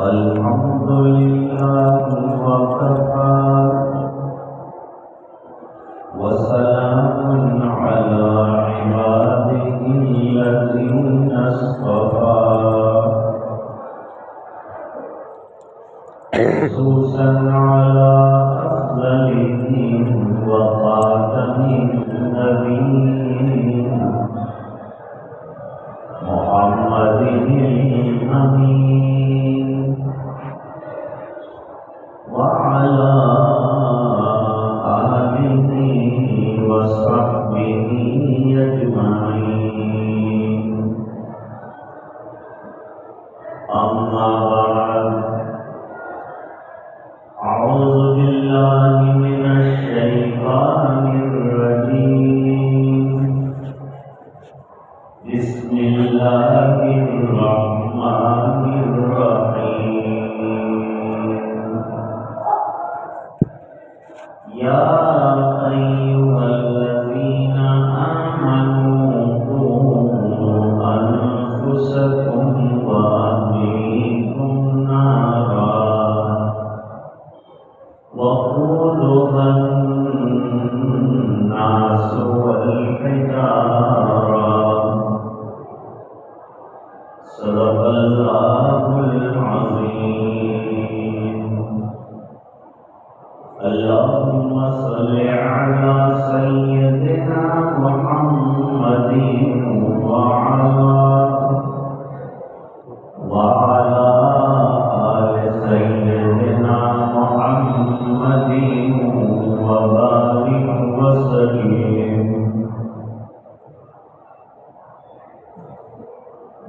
الحمد لله وكفى وسلام على عباده الذين اصطفى خصوصا على أفضلهم وخاتم النبيين محمد الأمين وعلى آله وصحبه أجمعين. أما بعد، أعوذ بالله من الشيطان الرجيم. بسم الله الرحمن الرحيم. يا أيها الذين آمنوا قوا أنفسكم وأهليكم نارا وقودها الناس والحجارة. صدق الله العظيم. اللهم صل على سيدنا محمد وعلى آل سيدنا محمد وبارك وسلم.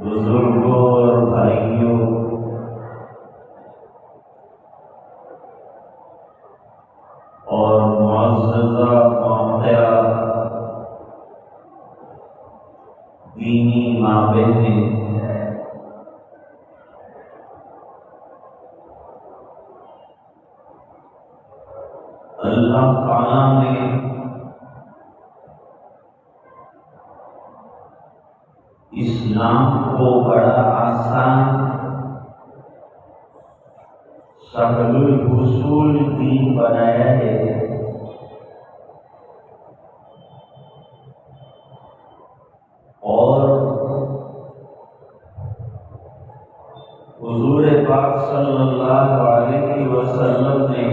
بزرگوں اور بھائیوں، اور معززہ محترمہ دینی ماں بہنیں، اللہ تعالیٰ نے اسلام کو بڑا آسان سہل الحصول دین بنایا ہے، اور حضور پاک صلی اللہ علیہ وسلم نے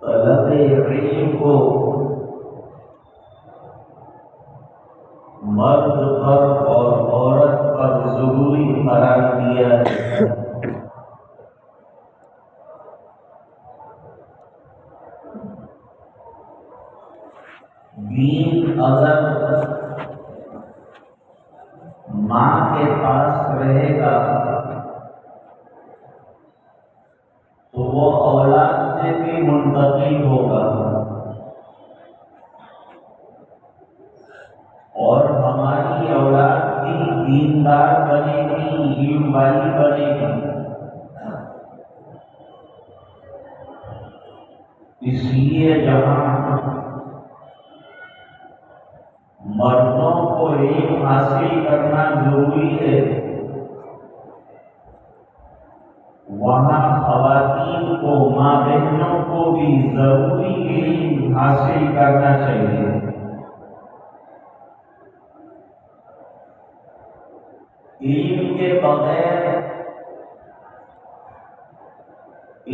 طلب علم کو مرد پر اور عورت پر ضروری قرار دیا ہے۔ دین اگر ماں کے پاس رہے گا تو وہ اولاد میں بھی منتقل ہوگا، اور ہماری اولاد بھی دیندار بنے گی، علم والی بنے گی۔ اس لیے جہاں مردوں کو علم حاصل کرنا ضروری ہے، وہاں خواتین کو، ماں بہنوں کو بھی ضروری علم حاصل کرنا چاہیے۔ علم کے بغیر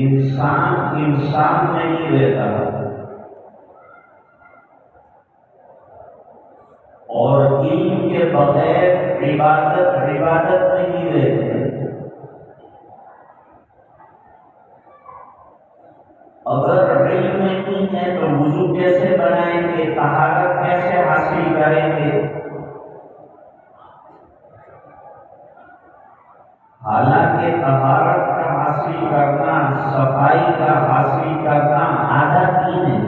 انسان نہیں رہتا، اور علم کے بغیر عبادت نہیں رہتی۔ اگر علم نہیں ہے تو وضو کیسے بنائیں گے، طہارت کیسے حاصل کریں گے؟ حالانکہ طہارت کا حاصل کرنا، صفائی کا حاصل کرنا آدھا دین ہے۔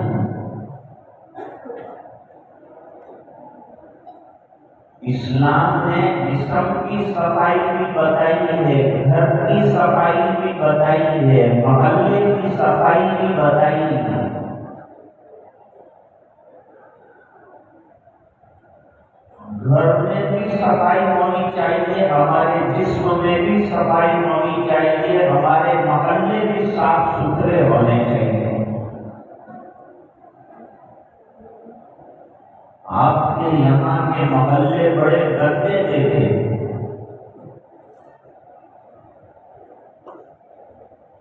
اسلام نے جسم کی صفائی بھی بتائی ہے، گھر کی صفائی بھی بتائی ہے، محلے کی صفائی بھی بتائی ہے۔ گھر میں بھی صفائی ہونی چاہیے، ہمارے جسم میں بھی صفائی ہونی چاہیے، ہمارے محلے بھی صاف ستھرے ہونے چاہیے۔ آپ کے یہاں کے محلے بڑے گندے دیکھے،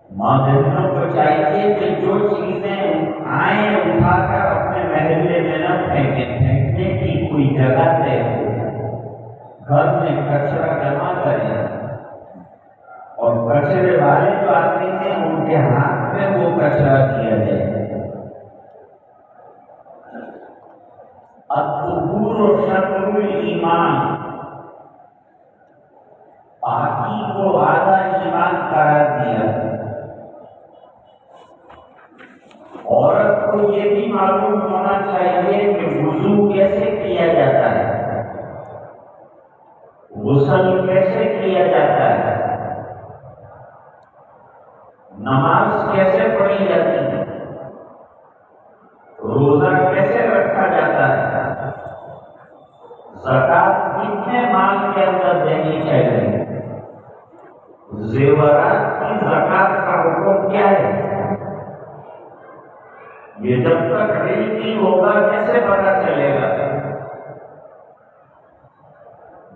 ماں بہنوں کو چاہیے کہ جو چیزیں آئیں اٹھا کر اپنے محلے میں نہ پھینکیں، پھینکنے کی کوئی جگہ طے ہو، گھر میں کچرا جمع کریں، اور کچرے والے جو آتے ہیں ان کے ہاتھ میں وہ کچرا دیا جائے۔ الطہور شطر الایمان، پاکی کو آدھا ایمان قرار دیا۔ عورت کو یہ بھی معلوم ہونا چاہیے کہ وضو کیسے کیا جاتا ہے، غسل کیسے کیا جاتا ہے، نماز کیسے پڑھی جاتی ہے، روزہ کیسے رکھا جاتا ہے، زکات کتنے مال کے اندر دینی چاہیے، زیورات کی زکات کا حکم کیا ہے، یہ جب تک علم نہیں ہوگا کیسے پتا چلے گا؟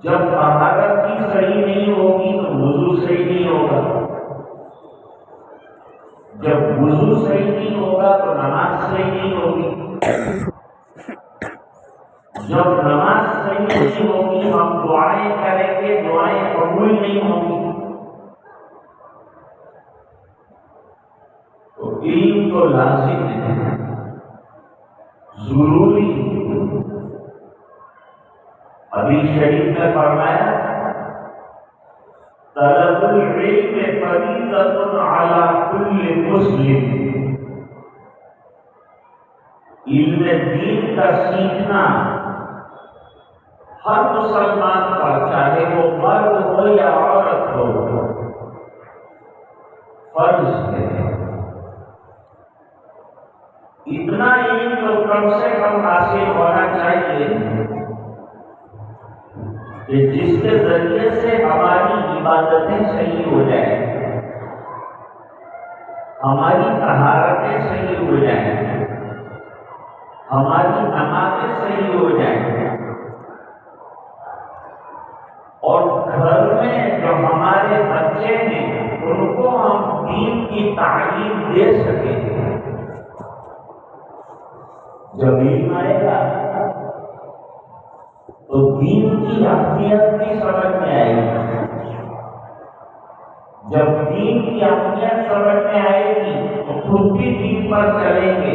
جب طہارت کی صحیح نہیں ہوگی تو وضو صحیح نہیں ہوگا، جب وضو صحیح نہیں ہوگا تو نماز صحیح نہیں ہوگی، جب نماز صحیح نہیں ہوگی ہم دعائیں کریں گے، دعائیں قبول نہیں ہوں گی۔ تو علم تو لازم ہے، ضروری۔ حدیث شریف میں فرمایا طلب العلم فریضۃ علی کل مسلم، علم دین کا سیکھنا ہر مسلمان پر، چاہے وہ مرد ہو یا عورت ہو، فرض ہے۔ اتنا علم تو کم سے کم حاصل ہونا چاہیے کہ جس کے ذریعے سے ہماری عبادتیں صحیح ہو جائیں، ہماری طہارتیں صحیح ہو جائیں، ہماری نمازیں صحیح ہو جائیں، اور گھر میں جو ہمارے بچے ہیں ان کو ہم دین کی تعلیم دے سکیں۔ جب علم آئے گا تو دین کی اہمیت بھی سمجھ میں آئے گی، جب دین کی اہمیت سمجھ میں آئے گی تو خود بھی دین پر چلیں گے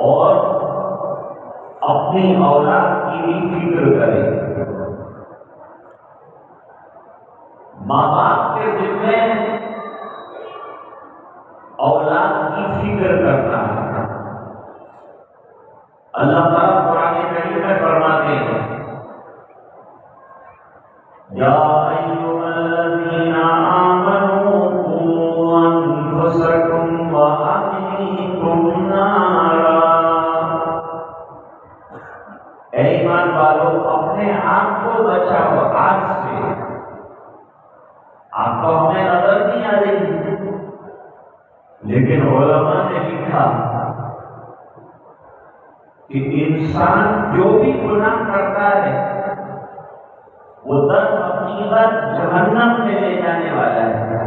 اور اپنی اولاد کی بھی فکر کریں گے۔ ماں باپ کے ذمے اولاد کی فکر کرنا ہے۔ اللہ تعالیٰ قرآن کریم میں فرماتے ہیں یا ایھا الذین آمنوا قوا انفسکم واہلیکم نارا، اے ایمان والو اپنے آپ کو بچاؤ آگ سے۔ آگ تو ہمیں نظر نہیں آ رہی، لیکن علماء نے لکھا کہ انسان جو بھی گناہ کرتا ہے وہ در حقیقت جہنم میں لے جانے والا ہے۔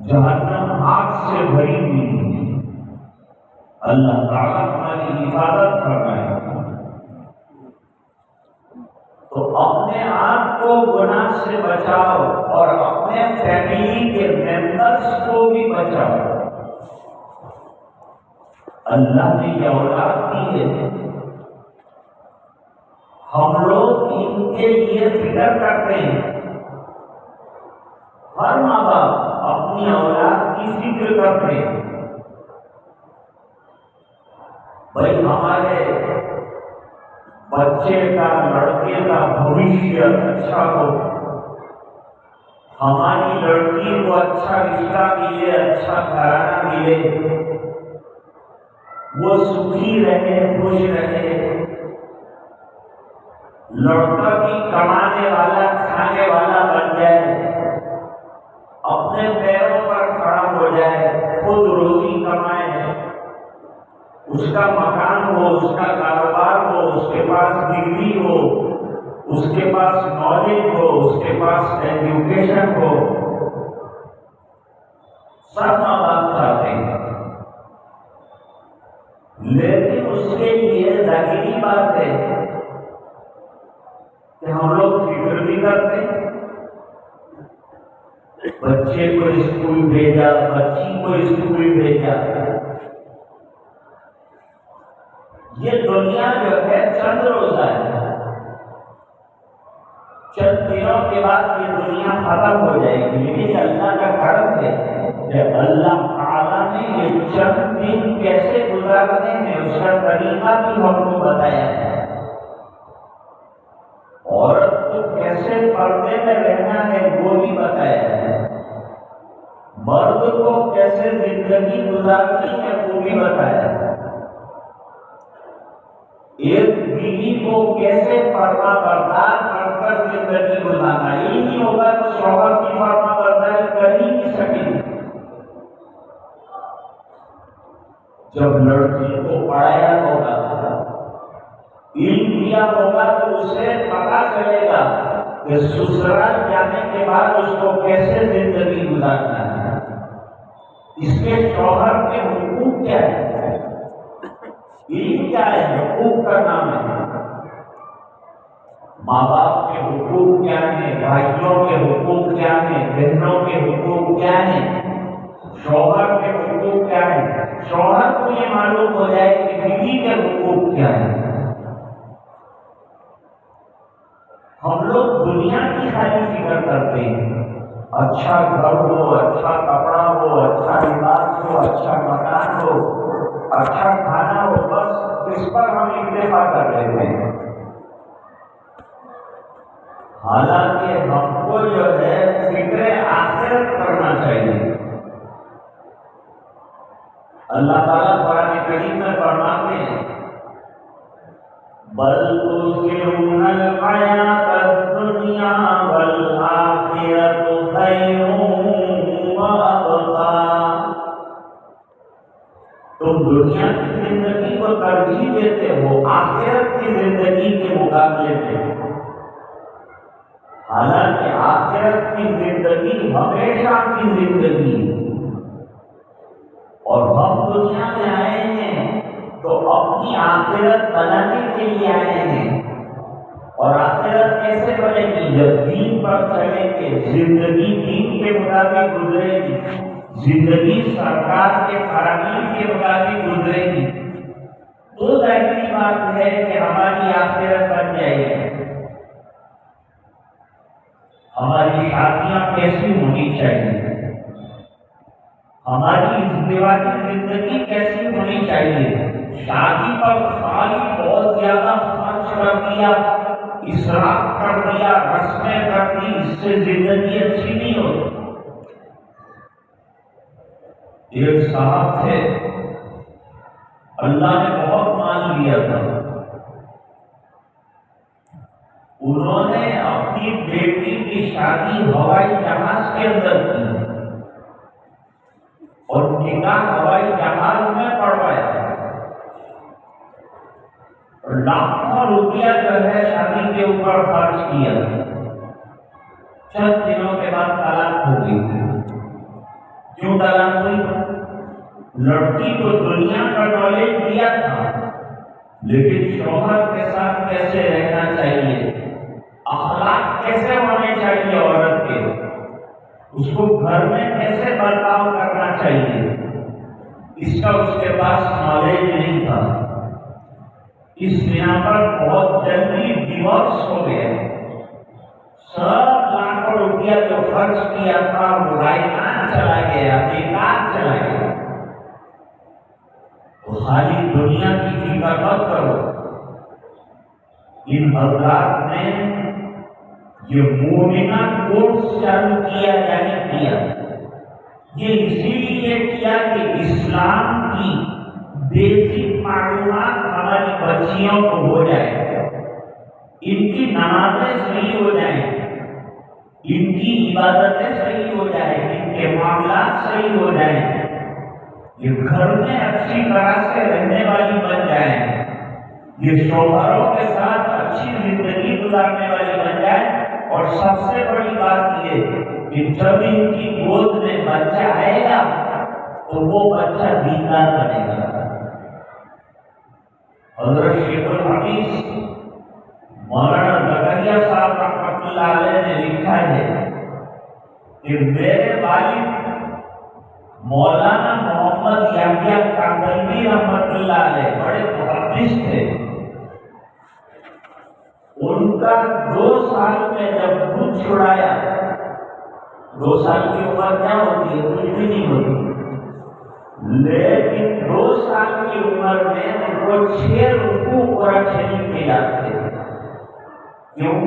جہنم آگ سے بھری ہوئی ہے، اللہ تعالیٰ ہماری حفاظت فرمائے۔ تو اپنے آپ کو گناہ سے بچاؤ اور اپنے فیملی کے ممبرس کو بھی بچاؤ۔ اللہ نے یہ اولاد دی ہے، ہم لوگ ان کے لیے فکر کرتے ہیں۔ ہر ماں باپ اپنی اولاد کی فکر کرتے ہیں، بھائی ہمارے بچے کا، لڑکے کا بھوشیہ اچھا ہو، ہماری لڑکی کو اچھا رشتہ ملے، اچھا گھرانہ ملے، وہ سکھی رہے، خوش رہے، لڑکا بھی کمانے والا کھانے والا بن جائے، اپنے پیروں پر کھڑا ہو جائے، خود روزی کمائے، اس کا مکان ہو، اس کا کاروبار ہو، اس کے پاس ڈگری ہو، اس کے پاس نالج ہو، اس کے پاس ایجوکیشن ہو، سب ماں باپ چاہتے ہیں، لیکن اس کے لیے ظاہری بات ہے کہ ہم لوگ فکر بھی کرتے ہیں، بچے کو اسکول بھیجا، بچی کو اسکول بھیجا، یہ دنیا جو ہے چند روزہ ہے، چند دنوں کے بعد یہ دنیا ختم ہو جائے گی، لیکن اللہ کا کرم ہے کہ اللہ تعالیٰ نے یہ چند دن کیسے گزارنے ہیں اس کا طریقہ بھی ہم کو بتایا ہے، عورت کو کیسے پردے میں رہنا ہے وہ بھی بتایا ہے، مرد کو کیسے زندگی گزارنی ہے وہ بھی بتایا ہے، ایک بیوی کو کیسے فرما بردار کر کر زندگی گزارنا، یہ نہیں ہوگا تو شوہر کی فرما برداری کر ہی نہیں سکے، جب لڑکی کو پڑھایا ہوگا، علم دیا ہوگا تو اسے پتا چلے گا کہ سسرال جانے کے بعد اس کو کیسے زندگی گزارنا ہے، اس کے شوہر کے حقوق کیا ہے، علم کیا ہے، حقوق کا نام ہے، ماں باپ کے حقوق کیا ہیں، بھائیوں کے حقوق کیا ہیں، بہنوں کے حقوق کیا ہیں، شوہر کے حقوق کیا ہیں، شوہر کو یہ معلوم ہو جائے کہ بیوی کے حقوق کیا ہیں۔ ہم لوگ دنیا کی خالی فکر کرتے ہیں، اچھا گھر ہو، اچھا کپڑا ہو، اچھا لباس ہو، اچھا مکان ہو، اچھا کھانا ہو، بس اس پر ہم اکتفا کر لیتے ہیں، حالانکہ ہم کو جو ہے فکر آخرت کرنا چاہیے۔ اللہ تعالیٰ قرآن کریم میں فرماتے ہیں بل تؤثرون الحیاۃ الدنیا والآخرۃ خیر وابقیٰ، تم دنیا کی زندگی کو ترجیح دیتے ہو آخرت کی زندگی کے مقابلے میں، حالانکہ آخرت کی زندگی ہمیشہ کی زندگی ہے، اور ہم دنیا میں آئے ہیں تو اپنی آخرت بنانے کے لیے آئے ہیں، اور آخرت کیسے بنے گی؟ جب دین پر چلیں گے، زندگی دین کے مطابق گزرے گی، زندگی سرکار کے فرامین کے مطابق گزرے گی، تو ظاہری بات ہے کہ ہماری آخرت بن جائے گی۔ ہماری شادیاں کیسی ہونی چاہیے، ہماری ازدواجی زندگی کیسی ہونی چاہیے، شادی پر خالی بہت زیادہ خرچ کر دیا، اسراف کر دیا، رسمیں کر دی، اس سے زندگی اچھی نہیں ہوتی۔ ایک صاحب تھے، اللہ نے بہت مان لیا تھا، انہوں نے اپنی بیٹی کی شادی ہوائی جہاز کے اندر کی اور نکاح ہوائی جہاز میں پڑھوایا، لاکھوں روپیہ جو ہے شادی کے اوپر خرچ کیا، چند دنوں کے بعد طلاق ہو گئی۔ کیوں طلاق ہوئی؟ لڑکی کو دنیا کا نالج دیا تھا، لیکن شوہر کے ساتھ کیسے رہنا چاہیے، اخلاق کیسے ہونے چاہیے عورت کے، اس کو گھر میں کیسے برتاؤ کرنا چاہیے، اس کا اس کے پاس نالج نہیں تھا، اس بنا پر بہت جلدی ڈیورس ہو گیا، سب لاکھوں روپیہ جو خرچ کیا تھا وہ رائگان چلا گیا، بیکار چلا گیا۔ تو خالی دنیا کی فکر مت کرو، ان حضرات نے یہ مومنہ کورس چالو کیا یا نہیں کیا، یہ اسی لیے کیا کہ اسلام کی بیسک معلومات ہماری بچیوں کو ہو جائے، ان کی نمازیں صحیح ہو جائیں، ان کی عبادتیں صحیح ہو جائیں، ان کے معاملات صحیح ہو جائیں، یہ گھر میں اچھی طرح سے رہنے والی بن جائیں، یہ شوہروں کے ساتھ اچھی زندگی گزارنے والی بن جائے، اور سب سے بڑی بات یہ کہ جب ان کی گود میں بچہ آئے گا تو وہ بچہ دیندار بنے گا۔ حضرت شیخ الحدیث مولانا زکریا صاحب رحمۃ اللہ علیہ نے لکھا ہے کہ میرے والد مولانا محمد یحییٰ کاندھلوی رحمۃ اللہ علیہ بڑے محدث تھے۔ ان کا 2 سال میں جب دودھ چھڑایا، 2 سال کی عمر کیا ہوتی ہے؟ کچھ بھی نہیں ہوتی، لیکن 2 سال کی عمر میں ان کو 6 رکوع قرآن شریف کے یاد تھے۔ کیوں؟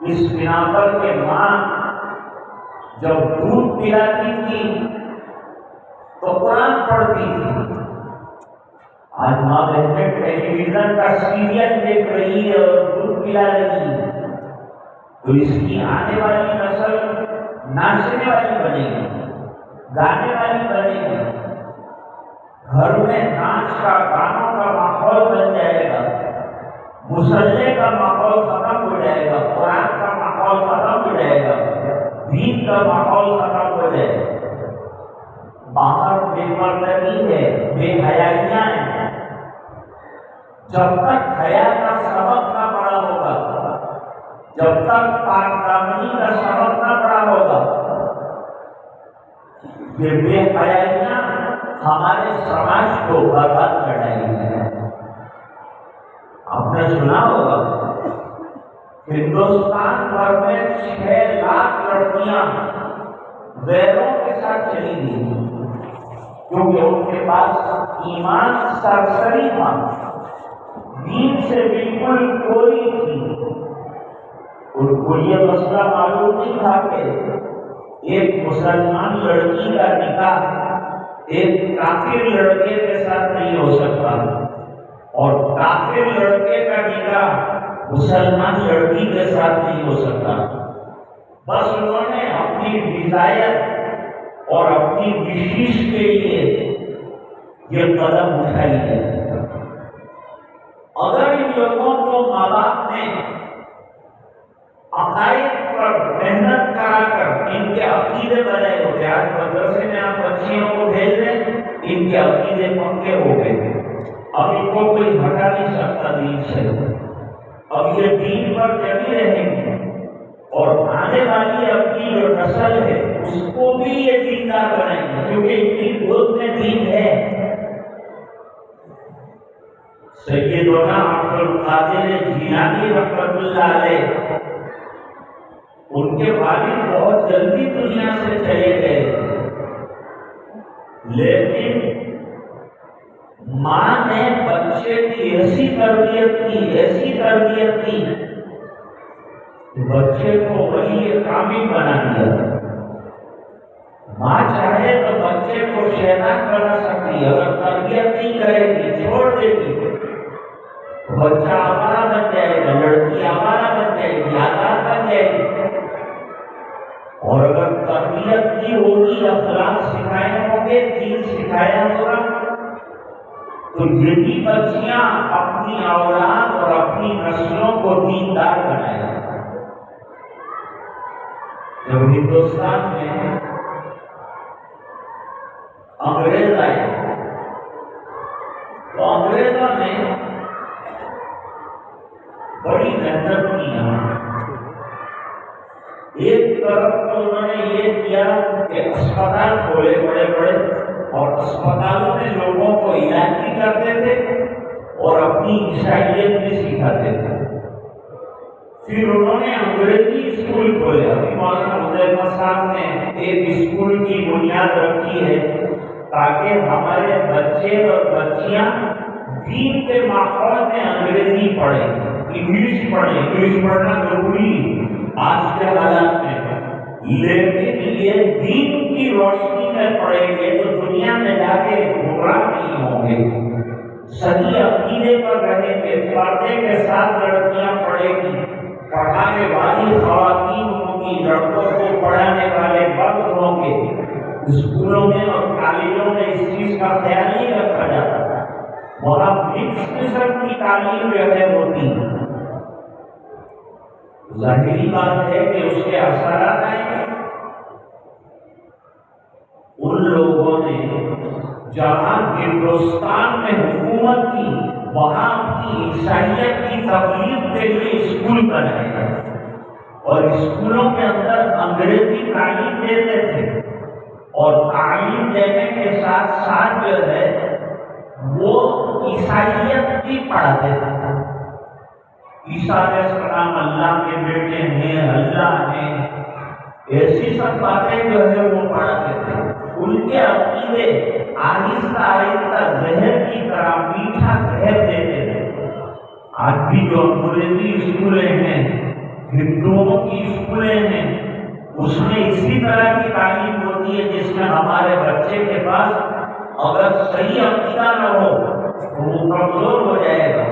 اس بنا پر کہ ماں جب دودھ پلاتی تھی تو قرآن پڑھتی تھی۔ آج ماں بہنیں ٹیلی ویژن کا سیریل دیکھ رہی ہے اور دودھ پلا رہی ہے، تو اس کی آنے والی نسل ناچنے والی بنے گی، گانے والی بنے گی، گھر میں ناچ کا گانوں کا ماحول بن جائے گا، مصلے کا ماحول ختم ہو جائے گا، قرآن کا ماحول ختم ہو جائے گا، دین کا ماحول ختم ہو جائے گا۔ باہر بے پردگی ہے، بے حیائیاں ہیں۔ جب تک حیا کا سبق نہ پڑا ہوگا، جب تک پاک دامنی کا سبق نہ پڑا ہوگا، یہ بے حیائیاں ہمارے سماج کو برباد کر رہی ہیں۔ آپ نے سنا ہوگا ہندوستان بھر میں 6 لاکھ لڑکیاں غیروں کے ساتھ چلی گئی کیونکہ ان کے پاس ایمان سرسری تھا، دین سے بالکل کوئی تھی۔ ان کو یہ مسئلہ معلوم نہیں تھا کہ ایک مسلمان لڑکی کا نکاح ایک کافر لڑکے کے ساتھ نہیں ہو سکتا، اور کافر لڑکے کا نکاح مسلمان لڑکی کے ساتھ نہیں ہو سکتا۔ بس انہوں نے اپنی ڈیزائر اور اپنی وشیش کے لیے یہ قدم اٹھائی ہے۔ اگر ان لوگوں کو ماں باپ نے عقائد پر محنت کرا کر ان کے عقیدے بنائے ہوتے، آج مدرسے میں آپ بچیوں کو بھیج رہے ہیں، ان کے عقیدے پکے ہو گئے، اب ان کو کوئی ہٹا نہیں سکتا دین سے، اب یہ دین پر جمی رہیں گے، اور آنے والی اپنی جو نسل ہے اس کو بھی یہ دیندار بنائیں گے، کیونکہ ان کی گود میں دین ہے۔ سیدنا عبد القادر جیلانی رحمۃ اللہ علیہ، ان کے والد بہت جلدی دنیا سے چلے گئے تھے، لیکن ماں نے بچے کی ایسی تربیت کی کہ بچے کو وہی کامل بنا دیا۔ ماں چاہے تو بچے کو شیطان بنا سکتی ہے، اگر تربیت نہیں کرے گی، چھوڑ دے گی، بچہ آوارہ بن جائے گا، لڑکی آوارہ بن جائے گی، آزاد بن جائے گی۔ اور اگر تربیت کی ہوگی، اخلاق سکھائے ہوں گے، دین سکھایا ہوگا، تو یہی بچیاں اپنی اولاد اور اپنی نسلوں کو دیندار بنائے گا۔ جب ہندوستان میں انگریز آئے تو انگریزوں نے بڑی محنت کی یہاں۔ ایک طرف تو انہوں نے یہ کیا کہ اسپتال کھولے بڑے بڑے، اور اسپتالوں میں لوگوں کو علاج بھی کرتے تھے اور اپنی عیسائیت بھی سکھاتے تھے۔ پھر انہوں نے انگریزی اسکول کھولے، ابھی مولانا حذیفہ صاحب نے ایک اسکول کی بنیاد رکھی ہے تاکہ ہمارے بچے اور بچیاں دین کے ماحول میں انگریزی پڑھیں، انگلش پڑھیں۔ انگلش پڑھنا ضروری آج کے حالات میں، لیکن یہ دین کی روشنی میں پڑھیں گے تو دنیا میں جا کے گمراہ نہیں ہوں گے، صحیح عقیدے پر رہیں گے، پردے کے ساتھ لڑکیاں لڑکوں کو پڑھانے والے بند ہوں گے، اسکولوں میں اور کالجوں میں اس چیز کا خیال نہیں رکھا جاتا، وہاں مکس قسم کی تعلیم جو ہے ہوتی ہے۔ ظاہری بات ہے کہ اس کے اثرات آئیں گے۔ ان لوگوں نے جہاں ہندوستان میں حکومت کی، وہاں کی عیسائیت کی تبلیغ کے لیے اسکول بنائے گئے اور اسکولوں کے اندر انگریزی تعلیم دیتے تھے، اور تعلیم دینے کے ساتھ ساتھ جو ہے وہ عیسائیت بھی پڑھاتے تھے۔ عیسیٰ علیہ السلام اللہ کے بیٹے ہیں، اللہ نے ایسی سب باتیں جو ہے وہ پڑھاتے تھے۔ ان کے عقیدے آہستہ آہستہ زہر کی طرح میٹھا زہر دیتے تھے۔ آج بھی جو انگریزی اسکولیں ہیں، ہندوؤں کی اسکولیں ہیں، اس میں اسی طرح کی تعلیم ہوتی ہے جس میں ہمارے بچے کے پاس اگر صحیح عقیدہ نہ ہو تو وہ کمزور ہو جائے گا،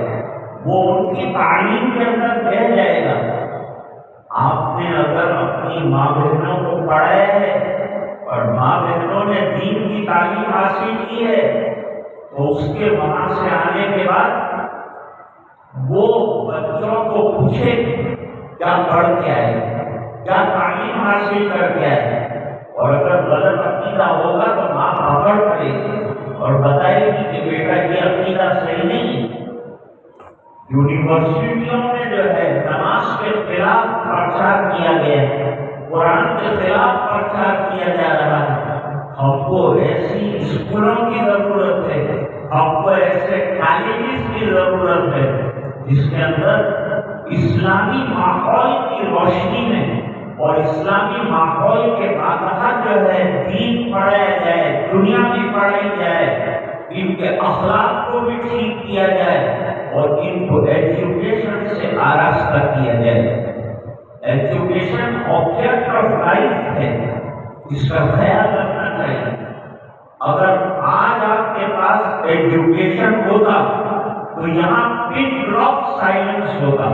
وہ ان کی تعلیم کے اندر بہ جائے گا۔ آپ نے اگر اپنی ماں بہنوں کو پڑھایا ہے اور ماں بہنوں نے دین کی تعلیم حاصل کی ہے تو اس کے وہاں سے آنے کے بعد وہ بچوں کو پوچھے کیا پڑھ کے آئے، کیا تعلیم حاصل کر کے آئے، اور اگر غلط عقیدہ ہوگا تو ماں پکڑ کرے گی اور بتائے گی کہ بیٹا یہ عقیدہ صحیح نہیں۔ یونیورسٹیوں میں جو ہے نماز کے خلاف پرچار کیا گیا ہے، قرآن کے خلاف پرچار کیا جا رہا ہے۔ ہم کو ایسی اسکولوں کی ضرورت ہے، ہم کو ایسے کالجز کی ضرورت ہے جس کے اندر اسلامی ماحول کی روشنی میں اور اسلامی ماحول کے ماتحت جو ہے دین پڑھایا جائے، دنیا بھی پڑھائی جائے، ان کے اخلاق کو بھی ٹھیک کیا جائے اور ان کو ایجوکیشن سے آراستہ کیا جائے۔ ایجوکیشن آبجیکٹ آف لائف ہے، اس کا خیال رکھنا چاہیے۔ اگر آج آپ کے پاس ایجوکیشن ہوتا تو یہاں پن ڈراپ سائلنس ہوتا،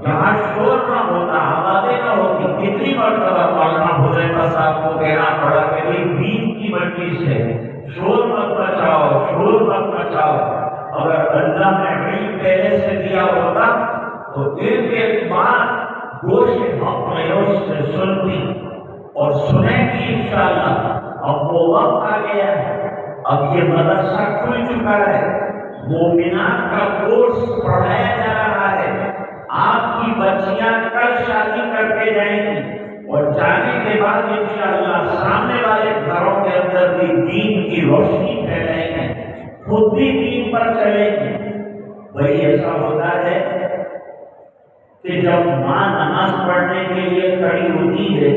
یہاں شور نہ ہوتا، آوازیں نہ ہوتی۔ کتنی مرتبہ مولانا حذیفہ صاحب کو کہنا پڑا کہ یہ دین کی مجلس ہے، شور مت مچاؤ، شور مت مچاؤ۔ اگر اللہ نے علم پہلے سے دیا ہوتا تو ایک ایک بات گوش حق میوس سے سنتی اور سنیں گی انشاءاللہ۔ اب وہ وقت آ گیا ہے، اب یہ مدرسہ کھل چکا ہے، مومنات کا کورس پڑھایا جا رہا ہے۔ آپ کی بچیاں کل شادی کر کے جائیں گی اور جانے کے بعد انشاءاللہ سامنے والے گھروں کے اندر بھی دین کی روشنی پھیلائیں گے، خود بھی دین پر چلیں گے۔ وہی ایسا ہوتا ہے کہ جب ماں نماز پڑھنے کے لیے کھڑی ہوتی ہے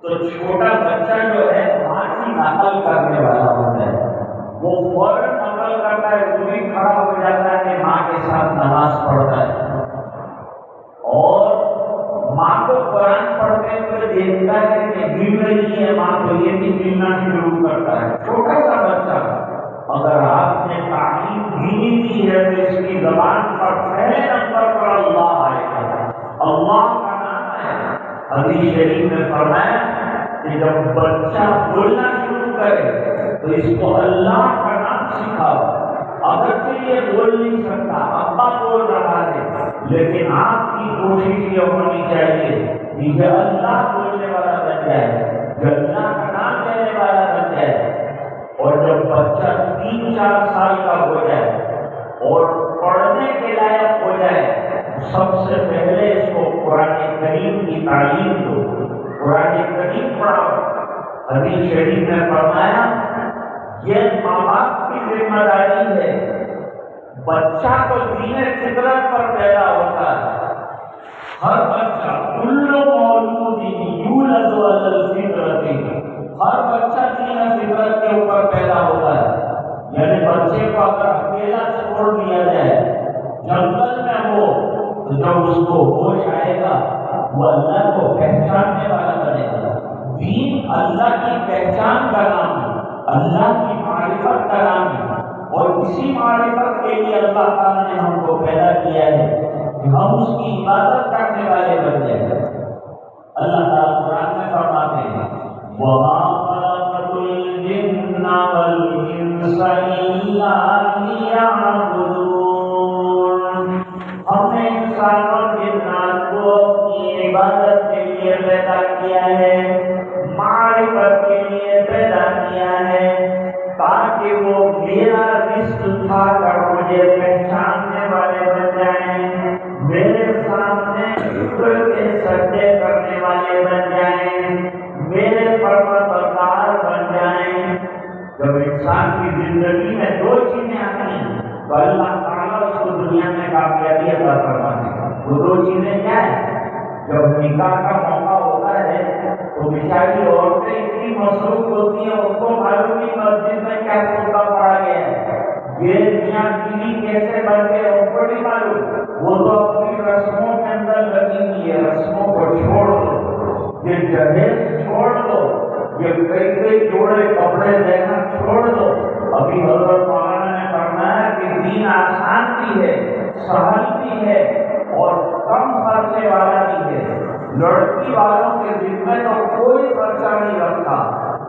تو چھوٹا بچہ جو ہے ماں کی نقل کرنے والا ہوتا ہے، وہ فوراً نقل کرتا ہے، وہ بھی کھڑا ہو جاتا ہے، ماں کے ساتھ نماز پڑھتا ہے اور ماں کو قرآن پڑھتے ہوئے دیکھتا ہے کہ گر رہی ہے ماں تو یہ بھی گرنا شروع کرتا ہے۔ چھوٹا سا بچہ، اگر آپ نے تعلیم دینی دی ہے تو اس کی زبان پر پہلے نمبر پر اللہ آئے گا، اللہ کا نام ہے۔ حدیث شریف میں فرمایا کہ جب بچہ بولنا شروع کرے تو اس کو اللہ کا نام سکھاؤ۔ اگرچہ یہ بول نہیں سکتا، ابا بول رہا ہے، لیکن آپ کی کوشش یہ ہونی چاہیے کہ یہ اللہ بولنے والا بن جائے، یہ اللہ کا نام لینے والا بن جائے۔ اور جب بچہ 3-4 سال کا ہو جائے اور پڑھنے کے لائق ہو جائے، سب سے پہلے اس کو قرآن کریم کی تعلیم دو، قرآن کریم پڑھاؤ۔ حدیث شریف میں فرمایا یہ ماں باپ کی ذمہ داری ہے، بچہ تو دین فطرت پر پیدا ہوتا ہے۔ ہر بچہ کل مولود یولد علی الفطرۃ، ہر بچہ دین فطرت کے اوپر پیدا ہوتا ہے۔ یعنی بچے کو اگر اکیلا چھوڑ دیا جائے جنگل میں ہو تو جب اس کو ہوش آئے گا وہ اللہ کو پہچاننے والا بنے گا۔ دین اللہ کی پہچان کا نام ہے، اللہ کی معرفت کا نام ہے، اور اسی معرفت کے لیے اللہ تعالیٰ نے ہم کو پیدا کیا ہے کہ ہم اس کی عبادت کرنے والے بن جائیں۔ اللہ تعالیٰ قرآن میں فرماتے ہیں وَمَا خَلَقْتُ الْجِنَّ وَالْإِنسَ إِلَّا لِيَعْبُدُونَ۔ ہم نے انسان اور جنات کو اپنی عبادت کے لیے پیدا کیا ہے، معرفت کے لیے پیدا کیا ہے، تاکہ وہ میرا رزق کھا کر مجھے پہچاننے والے بن جائیں، میرے سامنے شکر کے سجدے کرنے والے بن جائیں، میرے فرمانبردار بن جائیں۔ جب انسان کی زندگی میں دو چیزیں آتی ہیں تو اللہ تعالیٰ اس کو دنیا میں کامیابی عطا فرماتے ہیں۔ وہ دو چیزیں کیا ہیں؟ جب نکاح کا موقع ہوتا ہے تو بیچاری عورتیں اتنی مصروف ہوتی ہیں، ان کو معلوم نہیں مسجد میں کیا خطبہ پڑھا گیا ہے، یہ میاں بیوی کیسے بن گئے ان کو نہیں معلوم۔ وہ تو اپنی رسموں کے اندر لگی ہوئی ہے، رسموں کو چھوڑ دو، یہ جہیز چھوڑ دو، یہ کئی جوڑے کپڑے دینا چھوڑ دو۔ ابھی حضرت مولانا نے فرمایا کہ دین آسان بھی ہے، سہل بھی ہے اور کم خرچے والا بھی ہے۔ لڑکی والوں کے ذمہ تو کوئی خرچہ نہیں رکھتا،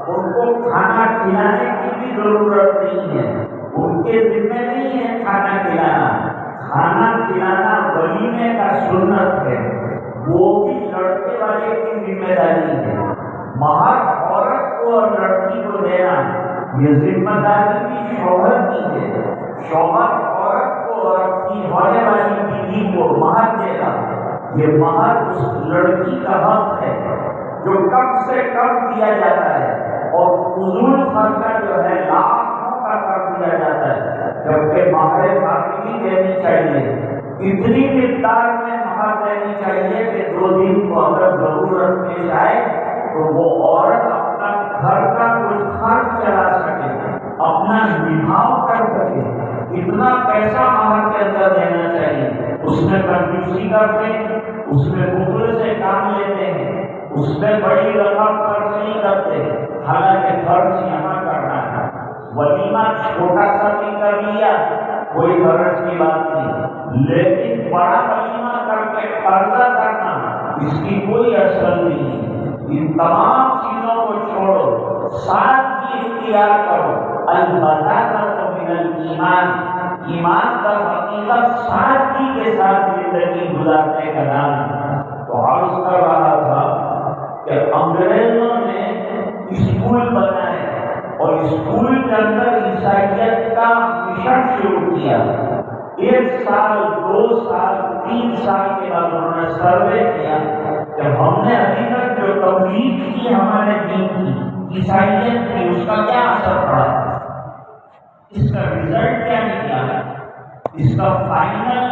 ان کو کھانا کھلانے کی بھی ضرورت نہیں ہے، ان کے ذمہ نہیں ہے کھانا کھلانا۔ کھانا کھلانا ولیمے کا سنت ہے، وہ بھی لڑکے والے کی ذمہ داری ہے۔ مہر عورت کو اور لڑکی کو دینا یہ ذمہ داری بھی شوہر کی ہے۔ شوہر عورت کو اور اپنی ہونے والی بیوی کو مہر دے گا، یہ مہر اس لڑکی کا حق ہے جو کم سے کم دیا جاتا ہے، اور فضول خرچہ جو ہے لاکھوں کا کر دیا جاتا ہے، جبکہ مہر فاطمی دینی چاہیے، اتنی مقدار میں مہر دینی چاہیے کہ 2 دن کو اگر ضرورت پیش آئے تو وہ عورت اپنا گھر کا کچھ خرچ چلا سکے، اپنا نبھاؤ کر سکے۔ اتنا پیسہ مہر کے اندر دینا چاہیے۔ اس میں کنجوسی کرتے ہیں، اس میں بخل سے کام لیتے ہیں، اس میں بڑی رقم خرچ نہیں کرتے، حالانکہ خرچ یہاں کرنا ہے۔ ولیمہ چھوٹا سا بھی کر لیا کوئی حرج کی بات نہیں، لیکن بڑا ولیمہ کر کے قرضہ کرنا اس کی کوئی اثر نہیں ہے۔ ان تمام چیزوں کو چھوڑو، سادگی اختیار کرو۔ البذاءۃ من الایمان، ایمان کا حقیقت سادگی کے ساتھ زندگی گزارنے کا نام ہے۔ تو عرض کر رہا تھا کہ انگریزوں نے اسکول بنائے اور اسکول کے اندر عیسائیت کا مشن شروع کیا۔ 1 سال 2 سال 3 سال کے بعد انہوں نے سروے کیا کہ ہم نے ابھی تک جو تبلیغ کی ہمارے دین کی، عیسائیت کی، اس کا کیا اثر پڑا، اس کا رزلٹ کیا نکلا، اس کا فائنل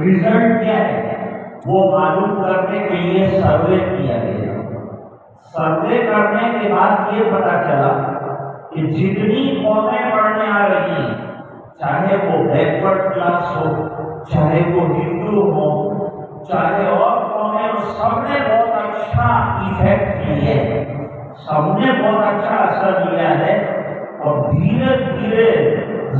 رزلٹ کیا ہے، وہ معلوم کرنے کے لیے سروے کیا گیا۔ سروے کرنے کے بعد یہ پتا چلا کہ جتنی قومیں پڑھنے آ رہی ہیں، چاہے وہ بیکورڈ کلاس ہو، چاہے وہ ہندو ہو، چاہے اور قومیں ہو، سب نے بہت اچھا ایفیکٹ لیا ہے، سب نے بہت اچھا اثر لیا ہے، اور دھیرے دھیرے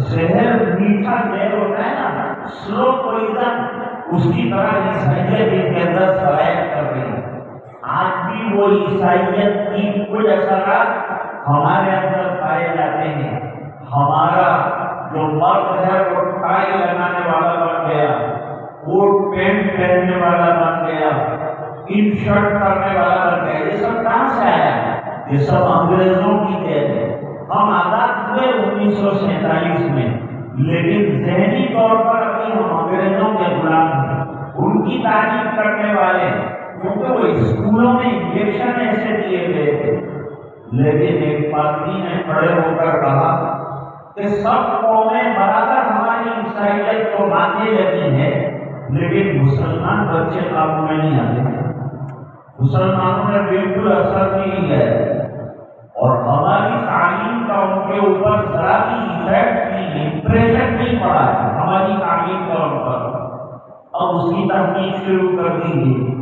زہر میٹھا زہر ہوتا ہے نا، سلو پوائزن، اس کی طرح عیسائیت ان کے اندر سرایت کر رہی ہے۔ آج بھی وہ عیسائیت کی کچھ اثرات ہمارے اندر پائے جاتے ہیں۔ ہمارا جو مرد ہے وہ ٹائی لگانے والا بن گیا، کوٹ پینٹ پہننے والا بن گیا، ان شرٹ کرنے والا بن گیا۔ یہ سب کہاں سے آیا؟ یہ سب انگریزوں کی دین ہے۔ ہم آزاد ہوئے 1947 میں، لیکن ذہنی طور پر ابھی ہم انگریزوں کے غلام ہیں، ان کی تعریف کرنے والے، کیونکہ وہ اسکولوں میں انجیکشن ایسے دیے گئے تھے۔ لیکن ایک پادری نے کھڑے ہو کر کہا کہ سب قومیں برابر ہماری عیسائیت کو ماننے لگی ہیں، لیکن مسلمان بچے قابو میں نہیں آتے، مسلمانوں نے بالکل اثر نہیں ہے، اور ہماری تعلیم کا ان کے اوپر ذرا بھی ایفیکٹ نہیں، امپریشن نہیں پڑا ہے ہماری تعلیم کا ان پر۔ اب اس کی تحقیق شروع کر دی گئی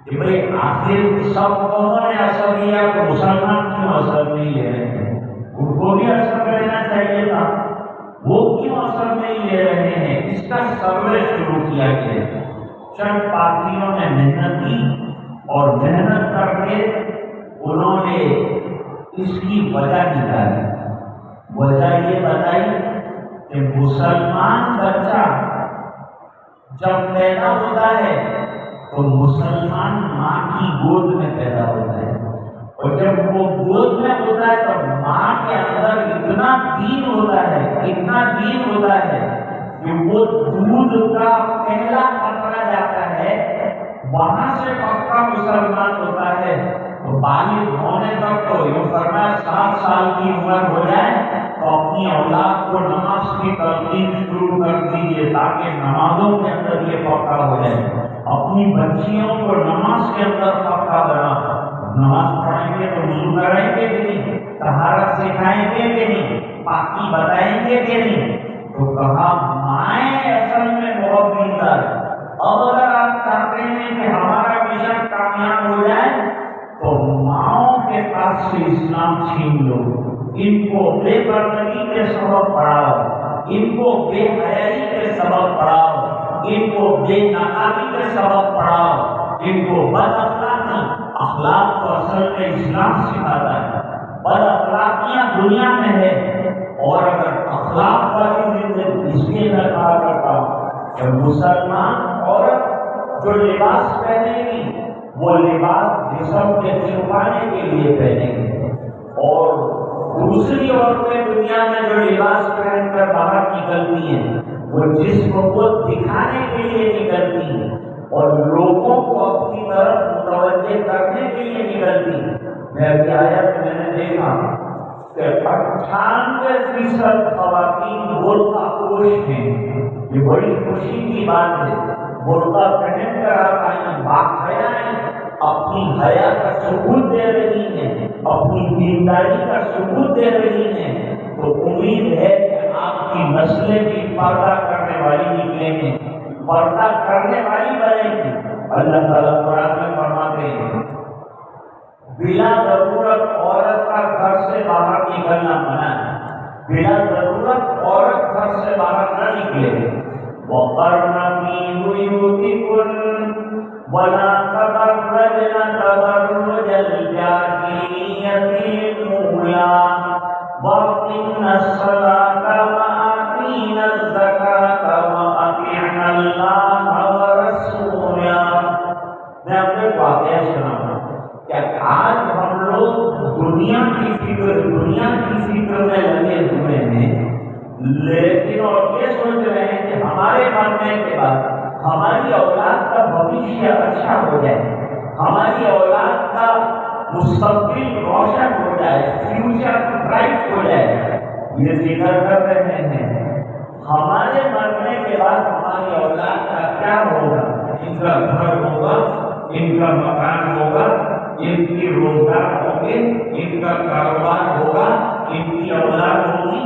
کہ بھئی آخر سب قوموں نے اثر لیا تو مسلمان کیوں اثر نہیں لے رہے ہیں؟ ان کو بھی اثر لینا چاہیے تھا، وہ کیوں اثر نہیں لے رہے ہیں؟ اس کا سروے شروع کیا گیا۔ چند پادریوں نے محنت کی، اور محنت کر کے انہوں نے اس کی وجہ نکالی۔ وجہ یہ بتائی کہ مسلمان بچہ جب پیدا ہوتا ہے تو مسلمان ماں کی گود میں پیدا ہوتا ہے، اور جب وہ گود میں ہوتا ہے تو ماں کے اندر اتنا دین ہوتا ہے، اتنا دین ہوتا ہے کہ وہ دودھ کا پہلا قطرہ جاتا ہے، وہاں سے پکا مسلمان ہوتا ہے۔ تو بالغ ہونے تک تو یہ فرمایا 7 سال کی عمر ہو جائے تو اپنی اولاد کو نماز کی تلقین شروع کر دیجیے تاکہ نمازوں کے اندر یہ پکا ہو جائے۔ اپنی بچیوں کو نماز کے اندر پکا بنا، نماز پڑھیں گے تو وضو کرائیں گے کہ نہیں، طہارت سکھائیں گے کہ نہیں، پاکی بتائیں گے کہ نہیں۔ تو کہا مائیں اصل میں بہت دیندار۔ اب اگر آپ چاہتے ہیں کہ ہمارا مشن کامیاب ہو جائے تو ماؤں کے پاس سے اسلام چھین لو، ان کو بے پردگی کے سبب پڑھاؤ، ان کو بے حیائی کے سبب پڑھاؤ، ان کو بے نقابی کے سبب پڑھاؤ، ان کو بد اخلاقی، اخلاق تو اصل میں اسلام سکھاتا ہے، بد اخلاقیاں دنیا میں ہے، اور اگر اخلاق والی زندگی اس لیے میں کہا کرتا ہوں کہ مسلمان عورت جو لباس پہنے گی وہ لباس جسم کے چھپانے کے لیے پہنے گی، اور دوسری عورتیں دنیا میں جو لباس پہن کر باہر نکلتی ہیں وہ جسم کو دکھانے کے لیے نکلتی ہیں اور لوگوں کو اپنی طرف متوجہ کرنے کے لیے نکلتی ہیں۔ میں ابھی آیا تو میں نے دیکھا کہ 98% خواتین برقع پوش ہیں۔ یہ بڑی خوشی کی بات ہے، برقع پہن کر آپ آئی، باحیا ہیں، اپنی حیا کا ثبوت دے رہی ہیں، اپنی دینداری کا ثبوت دے رہی ہیں۔ تو امید ہے کہ آپ کی نسلیں بھی پردہ کرنے والی نکلیں گے، پردہ کرنے والی بنے گی۔ اللہ تعالیٰ قرآن میں فرماتے ہیں بلا ضرورت عورت کا گھر سے باہر نکلنا منع ہے، بلا ضرورت عورت گھر سے باہر نہ نکلے۔ وَقَرْنَ فِي بُيُوتِكُنَّ وَلَا تَبَرَّجْنَ تَبَرُّجَ الْجَاهِلِيَّةِ الْأُولَىٰ وَأَقِمْنَ الصَّلَاةَ وَآتِينَ الزَّكَاةَ وَأَطِعْنَ اللَّهَ وَرَسُولَهُ۔ میں آپ کو ایک واقعہ سناتا ہوں کہ آج ہم لوگ دنیا کی فکر میں لگے ہوئے ہیں، لیکن اور یہ سوچ رہے ہیں کہ ہمارے مرنے کے بعد ہماری اولاد کا بھوشیہ اچھا ہو جائے، ہماری اولاد کا مستقبل روشن ہو جائے، فیوچر برائٹ ہو جائے، یہ ذکر کر رہے ہیں۔ ہمارے مرنے کے بعد ہماری اولاد کا کیا ہوگا؟ ان کا گھر ہوگا، ان کا مکان ہوگا، ان کی روزگار ہوں گے، ان کا کاروبار ہوگا، ان کی اولاد ہوگی،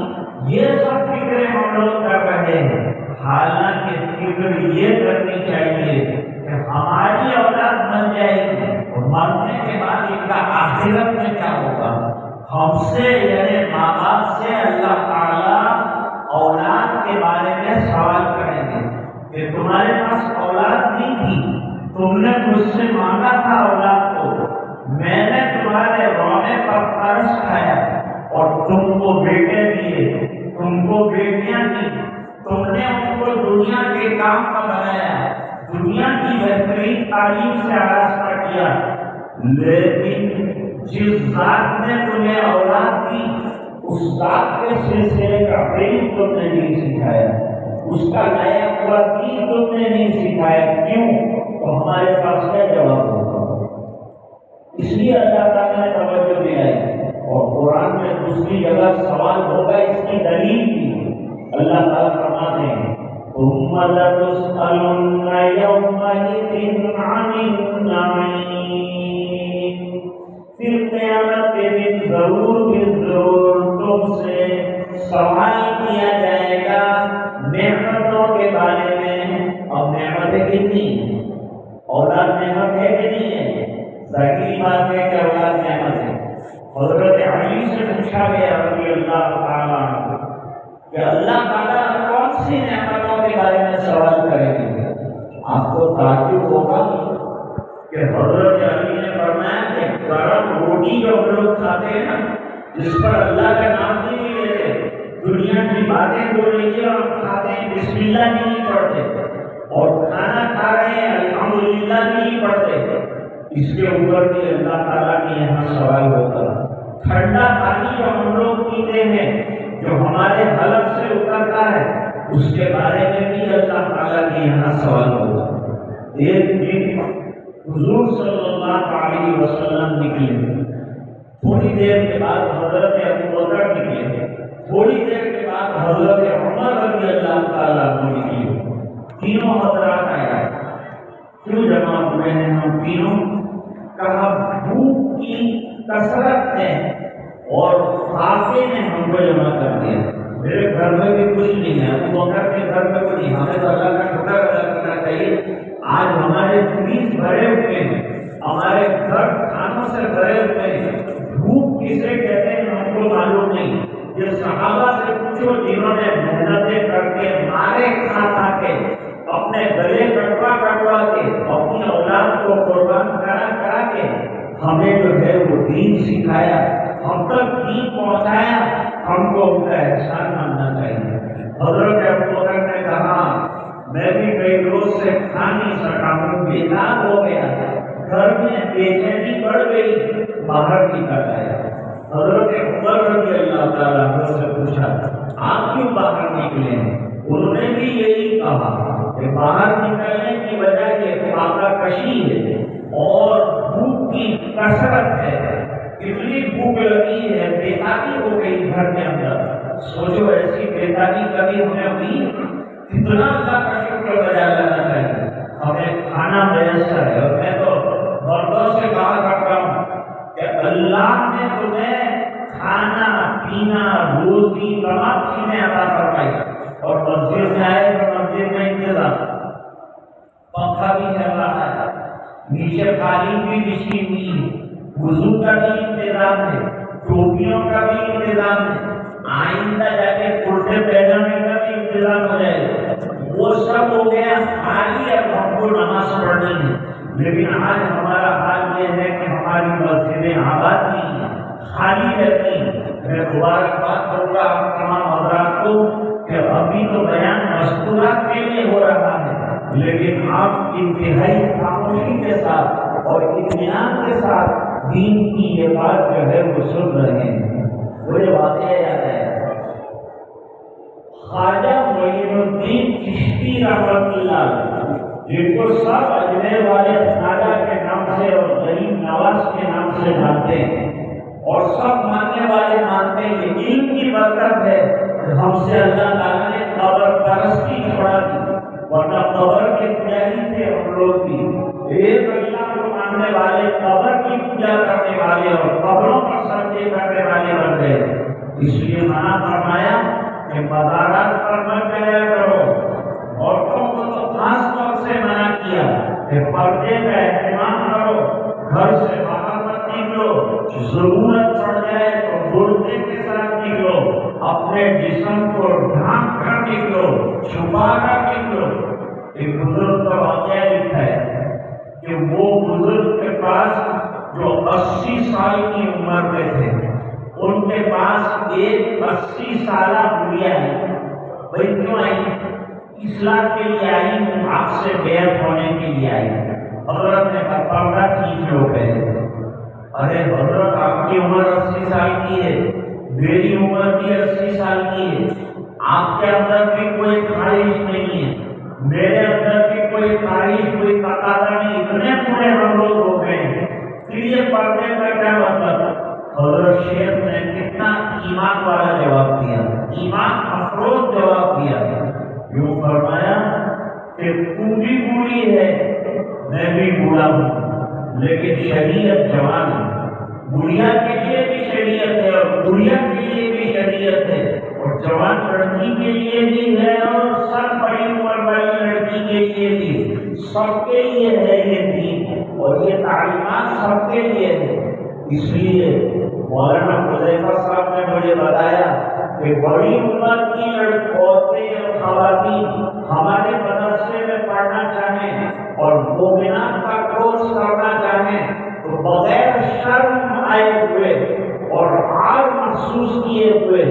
یہ سب فکریں ہم لوگ کر رہے ہیں۔ حالانکہ فکر یہ کرنی چاہیے کہ ہماری اولاد بن جائے گی اور مرنے کے بعد ان کا آخرت میں کیا ہوگا۔ ہم سے یعنی ماں باپ سے اللہ تعالیٰ اولاد کے بارے میں سوال کریں گے کہ تمہارے پاس اولاد نہیں تھی، تم نے مجھ سے مانگا تھا اولاد کو، میں نے تمہارے رونے پر ترس کھایا اور تم کو بیٹے دیے، تم کو بیٹیاں دی، تم نے ان کو دنیا کے کام کا بنایا، دنیا کی بہترین تعلیم سے آراستہ کیا، لیکن جس ذات نے تمہیں اولاد دی اس ذات کے سلسلے کا علم تم نے نہیں سکھایا، اس کا نیا ہوا دین تم نے نہیں سکھایا، کیوں؟ تو ہمارے پاس کیا جواب ہوگا؟ اس لیے اللہ تعالیٰ نے توجہ دلائی، اور قرآن میں دوسری جگہ سوال ہوگا اس کی دلیل کی۔ اللہ تعالیٰ فرماتے ہیں ثُمَّ لَتُسْأَلُنَّ يَوْمَئِذٍ عَنِ النَّعِيمِ، پھر قیامت کے دن ضرور تم سے سوال کیا جائے گا نعمتوں کے بارے میں۔ اب نعمتیں کتنی ہیں؟ اولاد نعمت ہے کہ نہیں ہے؟ ظاہری بات ہے کہ اولاد نعمت ہے۔ حضرت علی سے پوچھا گیا رضی اللہ تعالیٰ عنہ کہ اللہ تعالیٰ کون سی نعمتوں کے بارے میں سوال کریں گے؟ آپ کو تعجب ہوگا کہ حضرت جس پر اللہ کا نام بھی نہیں لیتے، دنیا کی باتیں بول رہی اور ہم کھاتے ہیں بسم اللہ بھی نہیں پڑھتے، اور کھانا کھا رہے ہیں الحمدللہ بھی نہیں پڑھتے، اس کے اوپر بھی اللہ تعالیٰ کے یہاں سوال ہوگا۔ ٹھنڈا پانی جو ہم لوگ پیتے ہیں، جو ہمارے حلق سے اترتا ہے، اس کے بارے میں بھی اللہ تعالیٰ کے یہاں سوال ہوگا۔ ایک دن حضور صلی اللہ علیہ وسلم نکلے، تھوڑی دیر کے بعد حضرت ابوبکر نکلے، تھوڑی دیر کے بعد حضرت عمر رضی اللہ تعالیٰ عنہ نکلے، تینوں حضرات آئے۔ کیوں جمع ہوئے ہیں ہم تینوں؟ کہا بھوک کی کثرت ہے اور فاقے نے ہم کو جمع کر دیا، میرے گھر میں بھی کچھ نہیں ہے، ابوبکر کے گھر میں کچھ نہیں، ہمیں تو اللہ کا شکر ادا کرنا چاہیے، آج ہمارے فریج بھرے ہوئے ہیں، ہمارے گھر کھانوں سے بھرے ہوئے ہیں۔ بھوک کسے کہتے ہیں ہم کو معلوم نہیں، یہ صحابہ سے پوچھو جنہوں نے محنتیں کر کے مارے کھا کھا کے اپنے گلے کٹوا کے اپنی اولاد کو قربان کرا کے ہمیں جو ہے وہ دین سکھایا، ہم تک دین پہنچایا، ہم کو ان کا احسان ماننا چاہیے۔ حضرت ابوبکر نے کہا میں بھی کئی روز سے کھا نہیں سکا ہوں، بیدار ہو گیا، گھر میں بے چینی بڑھ گئی، باہر نکل آیا۔ حضرت عمر رضی اللہ تعالیٰ عنہ سے پوچھا آپ کیوں باہر نکلے ہیں؟ انہوں نے بھی یہی کہا کہ باہر نکلنے کی وجہ یہ فاقہ کشی ہے اور بھوک کی کثرت ہے، اتنی بھوک لگی ہے، بےتابی ہو گئی گھر کے اندر۔ سوچو ایسی بےتابی کبھی ہمیں ہوئی؟ کتنا اللہ کا شکر بجا لانا چاہیے، ہمیں کھانا میسر ہے۔ اور میں تو مردوں سے کہا کرتا ہوں کہ اللہ نے تمہیں کھانا پینا روزی تمام چیزیں عطا فرمائی، اور مسجد میں آئے تو مسجد میں انتظام، پنکھا بھی چل رہا ہے، نیچے قالین بھی بچھی ہوئی ہے، وضو کا بھی انتظام ہے، ٹوپیوں کا بھی انتظام ہے، آئندہ جا کے کرتے پہننے کا بھی انتظام ہو جائے گا۔ وہ سب ہو گیا خالی، اب ہم کو نماز پڑھنی ہے۔ لیکن آج ہمارا حال یہ ہے کہ ہماری مسجدیں آباد نہیں ہیں، خالی رہتی ہیں۔ میں مبارکباد کروں گا آپ تمام حضرات کو کہ ابھی تو بیان مستورات کے لیے ہو رہا ہے، لیکن آپ انتہائی خاموشی کے ساتھ اور اطمینان کے ساتھ دین کی یہ بات جو ہے وہ سن رہے ہیں۔ مجھے واقعہ یاد ہے، خواجہ معین الدین چشتی رحمۃ اللہ علیہ، جن کو سب اجمیر والے خواجہ کے نام سے اور غریب نواز کے نام سے جانتے ہیں، اور سب ماننے والے مانتے ہیں کہ علم کی برکت ہے کہ ہم سے اللہ تعالیٰ نے قبر پرستی چھوڑا دی، ورنہ قبر کے پجاری تھے ہم لوگ بھی۔ ایک اللہ کو ماننے والے قبر کی پوجا کرنے والے اور قبروں پر سجدے کرنے والے بن گئے۔ اس لیے منع فرمایا کہ بازارات پر مت جایا کرو، عورتوں کو تو خاص طور سے منع کیا کہ پردے کا اہتمام کرو، گھر سے باہر مت نکلو، ضرورت پڑ جائے تو برقعے کے ساتھ نکلو، اپنے جسم کو ڈھانپ کر نکلو، چھپا کر نکلو۔ ایک بزرگ کا واقعہ لکھا ہے کہ وہ بزرگ کے پاس جو 80 سال کی عمر میں تھے، ان کے پاس ایک 80 سالہ بڑھیا ہے۔ بھائی کیوں آئی؟ اصلاح کے لیے آئی، آپ سے بیعت ہونے کے لیے آئی۔ حضرت نے کہا پردہ کھینچ لو پہلے۔ ارے حضرت آپ کی عمر 80 سال کی ہے، میری عمر بھی 80 سال کی ہے، آپ کے اندر بھی کوئی خواہش نہیں ہے، میرے اندر بھی کوئی خواہش کوئی تقاضا نہیں، اتنے پورے ہم لوگ ہو گئے ہیں، پھر یہ پردے کا کیا مطلب؟ حضرت شیخ نے کتنا ایمان والا جواب دیا، ایمان افروز جواب دیا، یوں فرمایا کہ تو بھی بوڑھی ہے، میں بھی بوڑھا ہوں، لیکن شریعت جوان ہے، بڑھیا کے لیے بھی شریعت ہے اور بڑھیا کے لیے بھی شریعت ہے، اور جوان لڑکی کے لیے بھی ہے اور سب بڑی عمر والی لڑکی کے لیے بھی، سب کے لیے ہے یہ دین، اور یہ تعلیمات سب کے لیے ہے۔ اس لیے مولانا حذیفہ صاحب نے مجھے بتایا کہ بڑی عمر کی عورتیں اور خواتین ہمارے مدرسے میں پڑھنا چاہیں اور مومنات کا کورس کرنا چاہیں تو بغیر شرم آئے ہوئے اور عام محسوس کیے ہوئے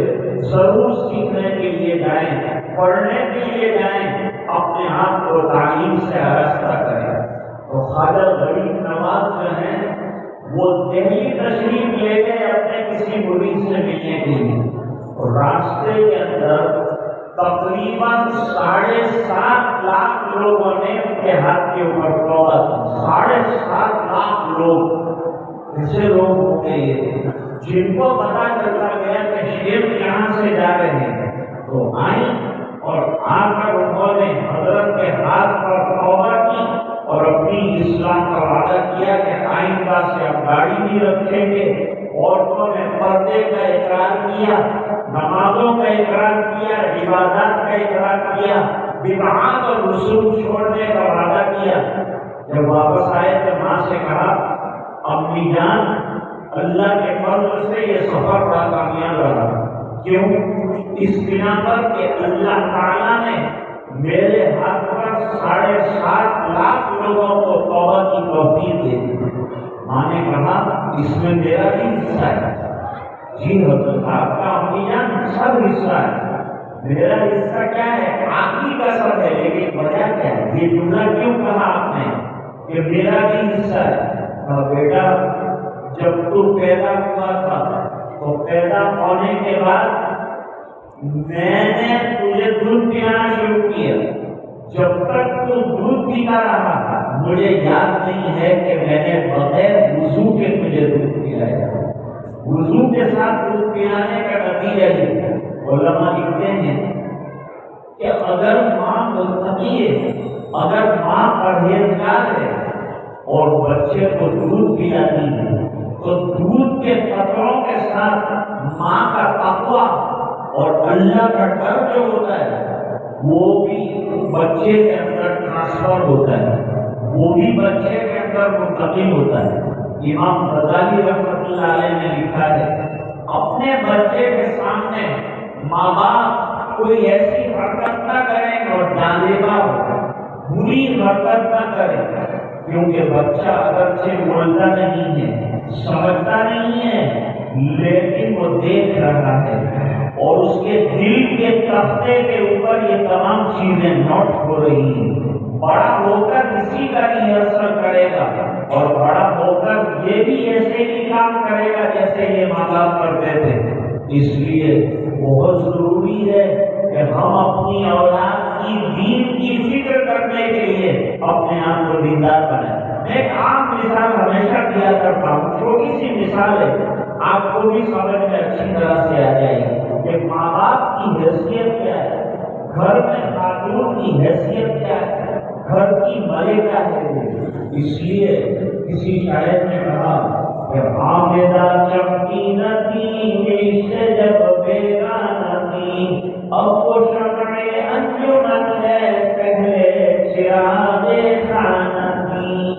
ضرور سیکھنے کے لیے جائیں، پڑھنے کے لیے جائیں، اپنے آپ کو تعلیم سے آراستہ کریں۔ تو خواجہ غریب نواز جو ہیں وہ دہلی تشریف لے گئے اپنے کسی مرید سے ملنے کے لیے، اور راستے کے اندر تقریباً 7.5 لاکھ لوگوں نے ان کے ہاتھ کے اوپر توبہ کی۔ 7.5 لاکھ لوگ ایسے لوگ ہو گئے جن کو پتا چلتا گیا کہ شیخ یہاں سے جا رہے ہیں، تو آئیں اور آ کر انہوں نے حضرت کے ہاتھ پر توبہ کی اور اپنی اسلام کا وعدہ کیا کہ آئندہ سے اب گاڑی بھی رکھیں گے۔ عورتوں نے پردے کا اقرار کیا، نمازوں کا اقرار کیا، عبادات کا اقرار کیا، بدعات اور رسوم چھوڑنے کا وعدہ کیا۔ جب واپس آئے تو ماں سے کہا، امی جان اللہ کے فضل سے یہ سفر بڑا کامیاب رہا۔ کیوں؟ اس بنا پر کہ اللہ تعالیٰ نے میرے ہاتھ پر 7.5 لاکھ لوگوں کو توبہ کی توفیق دے دی۔ ماں نے کہا اس میں میرا بھی حصہ ہے۔ جی حضرت آپ کا امی جان سب حصہ ہے، میرا حصہ کیا ہے؟ آپ ہی کا سب ہے، لیکن وجہ کیا ہے؟ یہ جملہ کیوں کہا آپ نے کہ میرا بھی حصہ ہے؟ بیٹا جب تو پیدا ہوا تھا تو پیدا ہونے کے بعد میں نے تجھے دودھ پلانا شروع کیا۔ جب تک تو دودھ پیتا رہا مجھے یاد نہیں ہے کہ میں نے بغیر وضو کے تجھے دودھ پلایا۔ وضو کے ساتھ دودھ پلانے کا نتیجہ ہی علماء لکھتے ہیں کہ اگر ماں متقی ہے، اگر ماں پرہیزگار ہے اور بچے کو دودھ پلاتی ہے تو دودھ کے قطروں کے ساتھ ماں کا تقویٰ اور اللہ کا ڈر جو ہوتا ہے وہ بھی بچے کے اندر ٹرانسفر ہوتا ہے، وہ بھی بچے کے اندر منتقل ہوتا ہے۔ امام غزالی رحمۃ اللہ علیہ نے لکھا ہے، اپنے بچے کے سامنے ماں باپ کوئی ایسی حرکت نہ کریں اور جانلیوا ہو، بری حرکت نہ کریں، کیونکہ بچہ اگرچہ بولتا نہیں ہے، سمجھتا نہیں ہے، لیکن وہ دیکھ رہا ہے اور اس کے دل کے تختے کے اوپر یہ تمام چیزیں نوٹ ہو رہی ہیں۔ بڑا ہو کر اسی کا ہی اثر کرے گا اور بڑا ہو کر یہ بھی ایسے ہی کام کرے گا جیسے یہ ماں باپ کرتے تھے۔ اس لیے بہت ضروری ہے کہ ہم اپنی اولاد کی دین کی فکر کرنے کے لیے اپنے آپ کو دیندار بنائیں۔ میں ایک عام مثال ہمیشہ دیا کرتا ہوں، چھوٹی سی مثال ہے، آپ کو بھی سمجھ میں اچھی طرح سے آ جائے گی کہ ماں باپ کی حیثیت کیا ہے، گھر میں خاتون کی حیثیت کیا ہے، گھر کی ملکہ ہے۔ اس لیے کسی شاعر نے کہا کہ حامدہ چمکی نتی سے جب بیگانتی، اب وہ شمع انجمن ہے پہلے چراغ خانہ تھی۔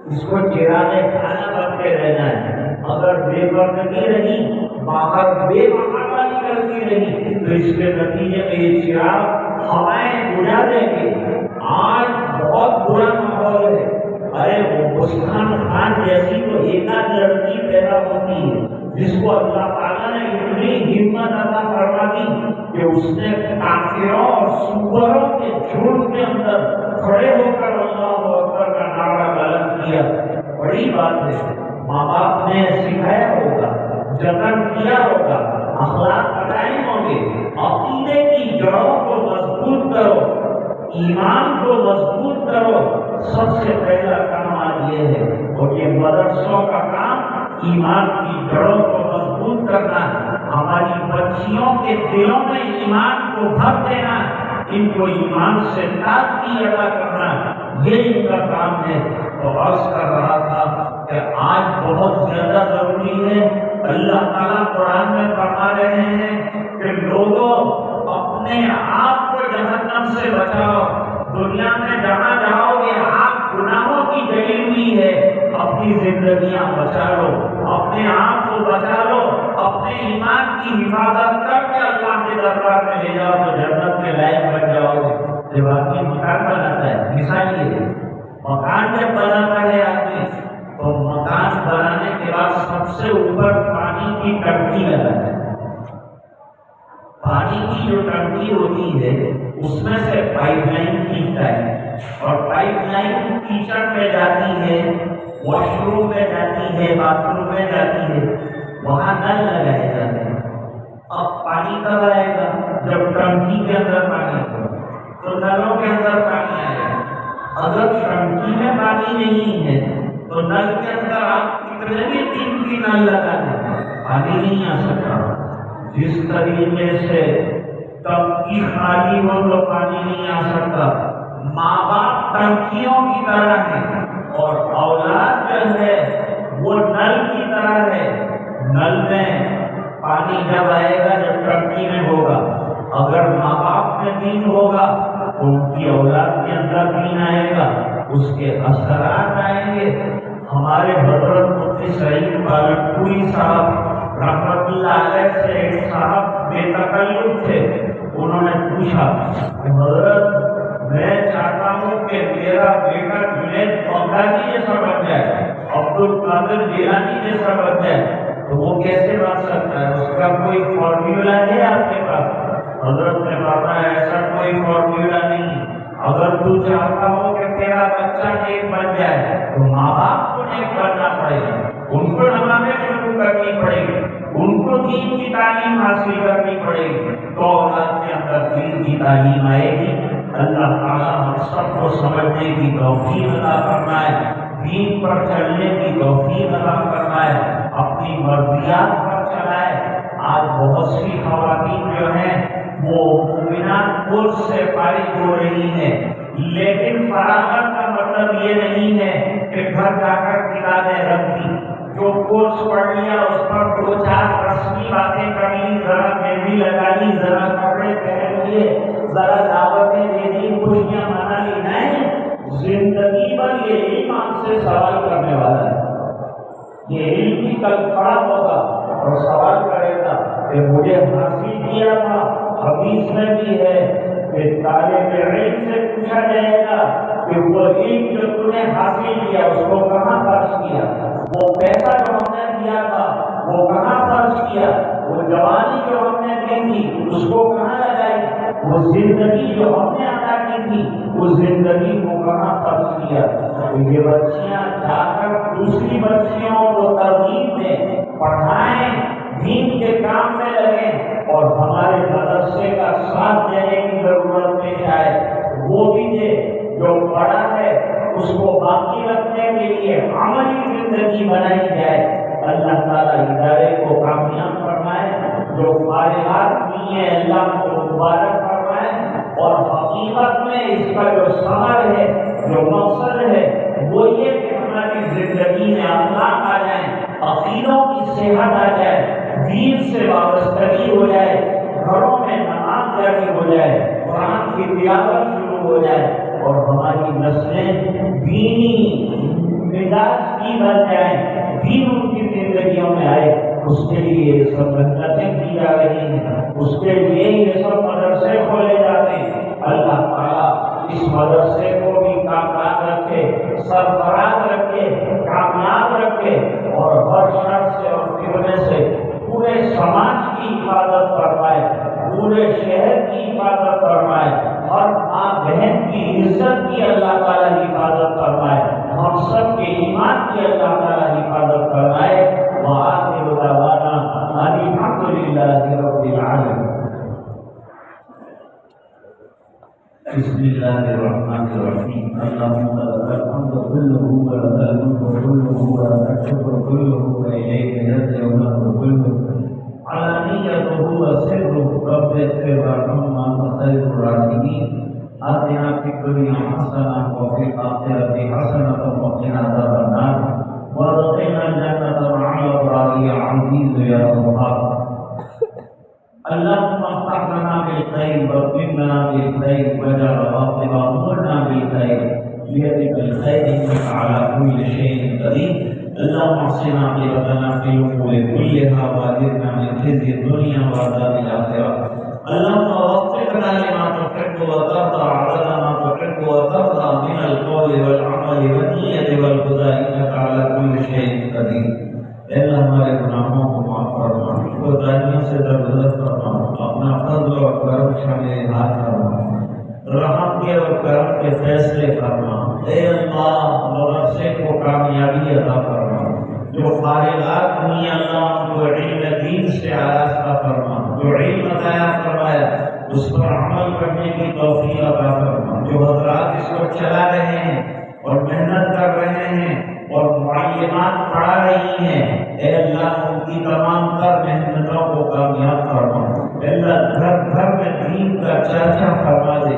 اس کو چراغ خانہ بن کے رہنا ہے۔ اگر بے پردگی رہی، باہر بے محابہ نکلتی رہی تو اس کے نتیجے میں یہ چراغ ہوائیں بجھا دیں گے۔ آج بہت برا ماحول ہے، ارے وہ مسکان خان جیسی تو ایک لڑکی پیدا ہوتی ہے جس کو اللہ تعالیٰ نے اتنی ہمت عطا فرما دی کہ اس نے کافروں اور سوروں کے جھوٹ کے اندر کھڑے ہو کر اللہ اکبر کا نعرہ بلند کیا۔ بڑی بات ہے، ماں باپ نے سکھایا ہوگا، جتن کیا ہوگا، اخلاق بتائے ہوں گے۔ عقیدے کی جڑوں کو مضبوط کرو، ایمان کو مضبوط کرو، سب سے پہلا کام آج یہ ہے، اور یہ مدرسوں کا کام ایمان کی جڑوں کو مضبوط کرنا، ہماری بچیوں کے دلوں میں ایمان کو بھر دینا، ان کو ایمان سے تازگی عطا کرنا، یہ ان کا کام ہے۔ تو عرض کر رہا تھا کہ آج بہت زیادہ ضروری ہے، اللہ تعالیٰ قرآن میں فرما رہے ہیں کہ لوگوں اپنے آپ کو جہنم سے بچاؤ، دنیا میں جہاں جاؤ گے آپ گناہوں کی جلی ہوئی ہے، اپنی زندگیاں بچا لو، اپنے آپ کو بچا لو، اپنے ایمان کی حفاظت کر کے اللہ کے دربار میں لے جاؤ تو جنت کے لائق بن جاؤ گے۔ جب آدمی مکان بناتا ہے، مثال یہ ہے، مکان جب بناتا ہے آدمی تو مکان بنانے کے بعد سب سے اوپر پانی کی ٹنکی لگاتا ہے، پانی کی جو ٹنکی ہوتی ہے اس میں سے پائپ لائن کھینچتا ہے اور پائپ لائن کچن میں جاتی ہے، واش روم میں جاتی ہے، باتھ روم میں جاتی ہے، وہاں نل لگائے جاتے ہیں۔ اب پانی کب آئے گا؟ جب ٹنکی کے اندر پانی ہو تو نلوں کے اندر پانی آئے گا۔ اگر ٹنکی میں پانی نہیں ہے تو نل کے اندر آپ کتنے بھی دن کی نل لگا دیں پانی نہیں آ سکتا۔ جس طریقے سے ٹنکی خالی ہو تو پانی نہیں آ سکتا، ماں باپ ٹنکیوں کی طرح ہے اور اولاد جو ہے وہ نل کی طرح ہے۔ نل میں پانی جب آئے گا جب ٹنکی میں ہوگا، اگر ماں باپ میں دین ہوگا تو ان کی اولاد کے اندر دین آئے گا، اس کے اثرات آئیں گے۔ ہمارے حضرت مفتی سعید بالنپوری صاحب رحمت اللہ علیہ سے ایک صاحب بے تکلف تھے، انہوں نے پوچھا کہ حضرت میں چاہتا ہوں کہ میرا بیٹا جنید بغدادی جیسا بن جائے، عبد القادر جیلانی جیسا بن جائے، تو وہ کیسے بن سکتا ہے؟ اس کا کوئی فارمولا ہے آپ کے پاس؟ حضرت نے فرمایا ایسا کوئی فارمولا نہیں، اگر تو چاہتا ہو کہ تیرا بچہ نیک بن جائے تو ماں باپ کو نیک بننا پڑے گا، ان کو نمازیں شروع کرنی پڑے گی، ان کو دین کی تعلیم حاصل کرنی پڑے گی، تو اولاد کے اندر دین کی تعلیم آئے گی۔ اللہ تعالیٰ ہم سب کو سمجھنے کی توفیق عطا فرمائے، دین پر چلنے کی توفیق عطا فرمائے، اپنی مرضیات پر چلائے۔ آج بہت سی خواتین جو ہیں وہ مومنات کورس سے فارغ ہو رہی ہیں، لیکن فراغت کا مطلب یہ نہیں ہے کہ گھر جا کر کتابیں رکھ دی، جو کورس پڑھ لیا اس پر دو چار رسمی باتیں کر لی، ذرا مہندی لگا لی، ذرا کپڑے پہن لیے، ذرا دعوتیں دے دی، خوشیاں منا لی۔ نہیں، زندگی بھر یہ علم آپ سے سوال کرنے والا ہے، یہ علم بھی کل کھڑا ہوگا اور سوال کرے گا کہ مجھے حاصل کیا تھا۔ حدیث میں بھی ہے کہ طالب علم سے پوچھا جائے گا کہ وہ علم جو تم نے حاصل کیا اس کو کہاں خرچ کیا، وہ پیسہ جو ہم نے دیا تھا وہ کہاں خرچ کیا، وہ جوانی جو ہم نے دی تھی اس کو کہاں لگائی، وہ زندگی جو ہم نے عطا کی تھی اس زندگی کو کہاں خرچ کیا۔ تو یہ بچیاں جا کر دوسری بچیوں کو ترغیب دیں، پڑھائیں، دین کے کام میں لگیں، اور ہمارے مدرسے کا ساتھ دینے کی ضرورت پیش آئے، وہ بھی دے۔ جو پڑھا ہے اس کو باقی رکھنے کے لیے عملی زندگی بنائی جائے۔ اللہ تعالیٰ ادارے کو کامیاب فرمائے، جو فارغات ہوئی ہیں اللہ کو مبارک فرمائے، اور حقیقت میں اس کا جو ثمر ہے، جو مقصد ہے وہ یہ کہ ہماری زندگی میں اخلاق آ جائیں، عقیدوں کی صحت آ جائے، دین سے وابستگی ہو جائے، گھروں میں نماز جاری ہو جائے، قرآن کی تلاوت شروع ہو جائے، اور ہماری نسلیں دینی مزاج کی بن جائیں، دین ان کی زندگیوں میں آئے۔ اس کے لیے یہ سب محنتیں کی جا رہی ہیں، اس کے لیے یہ سب مدرسے کھولے جاتے ہیں۔ اللہ تعالیٰ اس مدرسے کو بھی کامیاب رکھے، سرفراز رکھے، کامیاب رکھے، اور ہر شر سے اور فتنے سے پورے سماج کی حفاظت فرمائے، پورے شہر کی حفاظت فرمائے، ہر ماں بہن کی عزت کی اللہ تعالیٰ حفاظت فرمائے، ہم سب کے ایمان کی اللہ تعالیٰ حفاظت فرمائے۔ وآخر دعوانا ان الحمد للہ رب العالمین۔ بسم اللہ الرحمن الرحیم۔ اللہم لک الحمد کلہ ولک الملک کلہ ولک الشکر کلہ وإلیک یرجع الأمر کلہ علانیتہ وسرہ رب اغفر وارحم وانت خیر الراحمین۔ آتنا فی الدنیا حسنہ وفی الآخرۃ حسنہ وقنا عذاب النار وادخلنا الجنة مع الأبرار يا عزيز يا غفار۔ اللهم افتح لنا بالخير واختم لنا بالخير واجعل عاقبة أمورنا بالخير بيدك الخير إنك على كل شيء قدير۔ اللهم احسن عاقبتنا في الأمور كلها وأجرنا من خزي الدنيا وعذاب الآخرة۔ اللهم وفقنا لما تحب وترضى، عدد ما تحب وترضى من القول والعمل والنية والهدى إنك على كل شيء قدير۔ اے اللہ ہمارے گناہوں کو معاف فرما، کوتاہیوں سے درگزر فرما، اپنا فضل و اللہ مدرسے کو کامیابی عطا فرما، جو فارغات ہوئی اللہ ان کو علم دین سے آراستہ فرما، جو علم عطا فرمایا اس پر عمل کرنے کی توفیق عطا فرما، جو حضرات اس کو چلا رہے ہیں اور محنت کر رہے ہیں اور معلومات پڑھا رہی ہیں، اے اللہ ان کی تمام تر محنتوں کو کامیاب فرما، اے اللہ گھر گھر میں دین کا چرچا فرما دے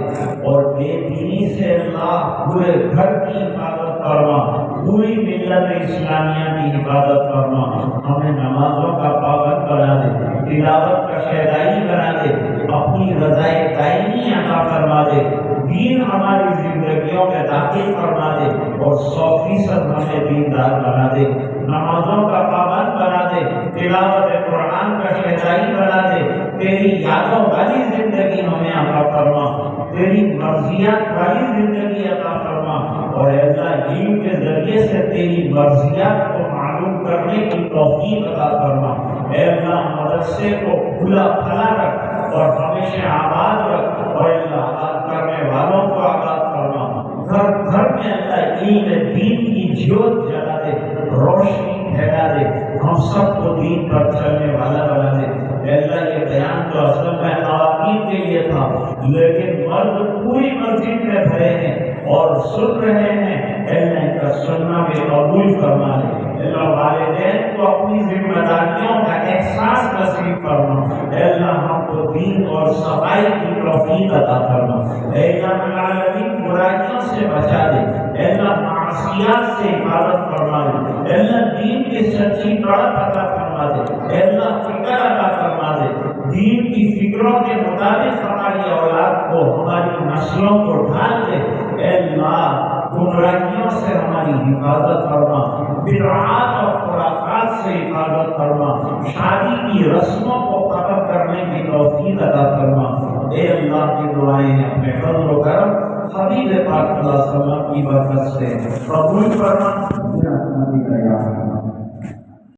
اور بے دینی سے اللہ پورے گھر کی حفاظت فرما، پوری ملت اسلامیہ کی حفاظت فرما، ہمیں نمازوں کا پابند بنا دے، تلاوت کا شیدائی بنا دے، اپنی رضائے دائمی عطا فرما دے، دین ہماری زندگیوں میں داخل فرما دے اور 100% ہمیں دیندار بنا دے، نمازوں کا پابند بنا دے، تلاوت قرآن کا شیدائی بنا دے، تیری یادوں والی زندگی ہمیں عطا فرما، تیری مرضیات والی زندگی عطا فرما، اور اے اللہ علم کے ذریعے سے تیری مرضیات کو معلوم کرنے کی توفیق عطا فرما، اے اللہ مدرسے کو کھلا پھلا رکھ اور ہمیشہ آباد رکھ، اور اے اللہ آباد کرنے والوں کو آباد فرما، گھر گھر میں اللہ علم دین کی جوت جلا دے، روشنی پھیلا دے، ہم سب کو دین پر چلنے والا بنا دے۔ اے اللہ یہ بیان تو اصل میں خواتین کے لیے تھا، لیکن مرد پوری مسجد میں بھرے ہیں اور سن رہے ہیں، اے اللہ ان کا سننا بھی قبول فرما لے، اے اللہ والدین کو اپنی ذمہ داریوں کا احساس نصیب فرما، اے اللہ ہم کو دین اور صفائی کی توفیق عطا فرما، اے اللہ العالمین برائیوں سے بچا دے، اے اللہ معصیات سے حفاظت فرما دے، اے اللہ دین کی سچی طرف عطا فرما دے، اے اللہ فکر عطا فرما دے، دین کی فکروں کے مطابق ہماری اولاد کو ہماری نسلوں کو ڈھال دے، اے اللہ گمراہیوں سے ہماری حفاظت فرما، بدعات اور خرافات سے حفاظت فرما، شادی کی رسموں کو ختم کرنے کی توفیق عطا فرما، اے اللہ کی دعائیں ہیں اپنے فضل و کرم حبیب پاک صلی اللہ علیہ وسلم کی برکت سے قبول فرما۔